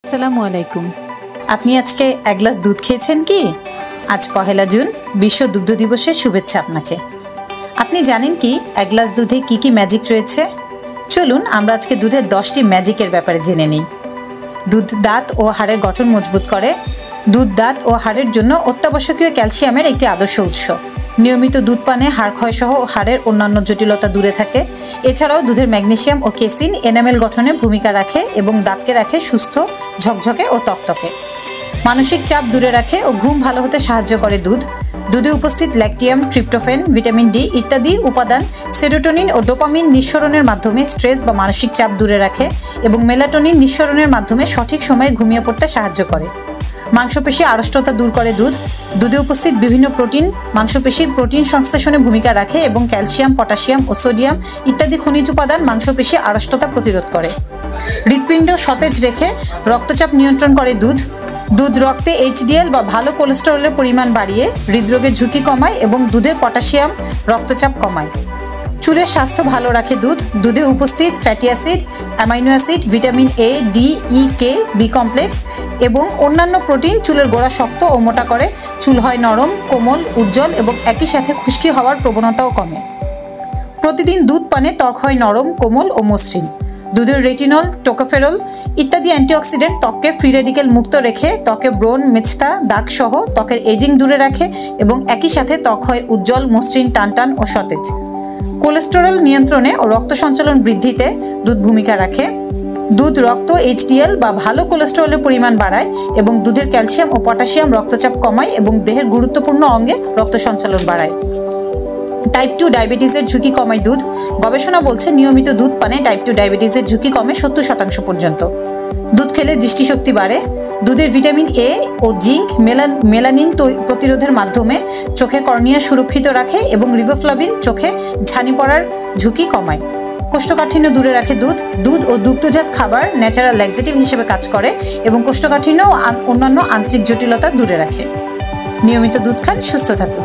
আসসালামু আলাইকুম। আপনি আজকে এক গ্লাস দুধ খেয়েছেন কি? আজ 1 জুন, বিশ্ব দুগ্ধ দিবসের শুভেচ্ছা আপনাকে। আপনি জানেন কি এক গ্লাস দুধে কি কি ম্যাজিক রয়েছে? চলুন আমরা আজকে দুধের 10টি ম্যাজিকের ব্যাপারে জেনে নিই। দুধ দাঁত ও হাড়ের গঠন মজবুত করে। দুধ দাঁত ও হাড়ের জন্য অত্যাবশ্যকীয় ক্যালসিয়ামের একটি আদর্শ উৎস। নিয়মিত দুধ পানে হাড় ক্ষয়সহ হাড়ের অন্যান্য জটিলতা দূরে থাকে। এছাড়াও দুধের ম্যাগনেসিয়াম ও কেসিন এনামেল গঠনে ভূমিকা রাখে এবং দাঁতকে রাখে সুস্থ, ঝকঝকে ও তকতকে। মানসিক চাপ দূরে রাখে ও ঘুম ভালো হতে সাহায্য করে দুধ। দুধে উপস্থিত ল্যাকটিয়াম, ট্রিপ্টোফেন, ভিটামিন ডি ইত্যাদি উপাদান সেরোটোনিন ও ডোপামিন নিঃসরণের মাধ্যমে স্ট্রেস বা মানসিক চাপ দূরে রাখে এবং মেলাটোনিন নিঃসরণের মাধ্যমে সঠিক সময়ে ঘুমিয়ে পড়তে সাহায্য করে। মাংসপেশি আড়ষ্টতা দূর করে দুধ। দুধে উপস্থিত বিভিন্ন প্রোটিন মাংসপেশির প্রোটিন সংশ্লেষণে ভূমিকা রাখে এবং ক্যালসিয়াম, পটাশিয়াম ও সোডিয়াম ইত্যাদি খনিজ উপাদান মাংসপেশি আড়ষ্টতা প্রতিরোধ করে। হৃৎপিণ্ড সতেজ রেখে রক্তচাপ নিয়ন্ত্রণ করে দুধ। দুধ রক্তে এইচডিএল বা ভালো কোলেস্টেরলের পরিমাণ বাড়িয়ে হৃদরোগের ঝুঁকি কমায় এবং দুধের পটাশিয়াম রক্তচাপ কমায়। চুলের স্বাস্থ্য ভালো রাখে দুধ। দুধে উপস্থিত fatty acid, amino acid, vitamin A, D, E, K, B complex এবং অন্যান্য প্রোটিন চুলের গোড়া শক্ত ও মোটা করে। চুল হয় নরম, কোমল, উজ্জ্বল এবং একই সাথে খুশকি হওয়ার প্রবণতাও কমে। প্রতিদিন দুধ পানে ত্বক হয় নরম, কোমল ও মসৃণ। দুধের রেটিনল, টোকোফেরল ইত্যাদি অ্যান্টিঅক্সিডেন্ট ত্বককে ফ্রি রেডিকেল মুক্ত রেখে ত্বকে ব্রণ, মেচতা, দাগ সহ ত্বকের এজিং দূরে রাখে এবং একই সাথে ত্বক হয় উজ্জ্বল, মসৃণ, টানটান ও সতেজ। কোলেস্টেরল নিয়ন্ত্রণে ও রক্ত সঞ্চালন বৃদ্ধিতে দুধ ভূমিকা রাখে। দুধ রক্ত এইচডিএল বা ভালো কোলেস্টেরলের পরিমাণ বাড়ায় এবং দুধের ক্যালসিয়াম ও পটাশিয়াম রক্তচাপ কমায় এবং দেহের গুরুত্বপূর্ণ অঙ্গে রক্ত সঞ্চালন বাড়ায়। টাইপ 2 ডায়াবেটিসের ঝুঁকি কমায় দুধ। গবেষণা বলছে নিয়মিত দুধ পানে টাইপ 2 ডায়াবেটিসের ঝুঁকি কমে 70% পর্যন্ত। দুধ খেলে দৃষ্টিশক্তি বাড়ে। দুধের ভিটামিন এ ও জিঙ্ক মেলানিন প্রতিরোধের মাধ্যমে চোখে কর্নিয়া সুরক্ষিত রাখে এবং রিবোফ্লাভিন চোখে ছানি পড়ার ঝুঁকি কমায়। কোষ্ঠকাঠিন্য দূরে রাখে দুধ। দুধ ও দুগ্ধজাত খাবার ন্যাচারাল ল্যাক্সেটিভ হিসেবে কাজ করে এবং কোষ্ঠকাঠিন্য ও অন্যান্য আন্ত্রিক জটিলতা দূরে রাখে। নিয়মিত দুধ খান, সুস্থ থাকুন।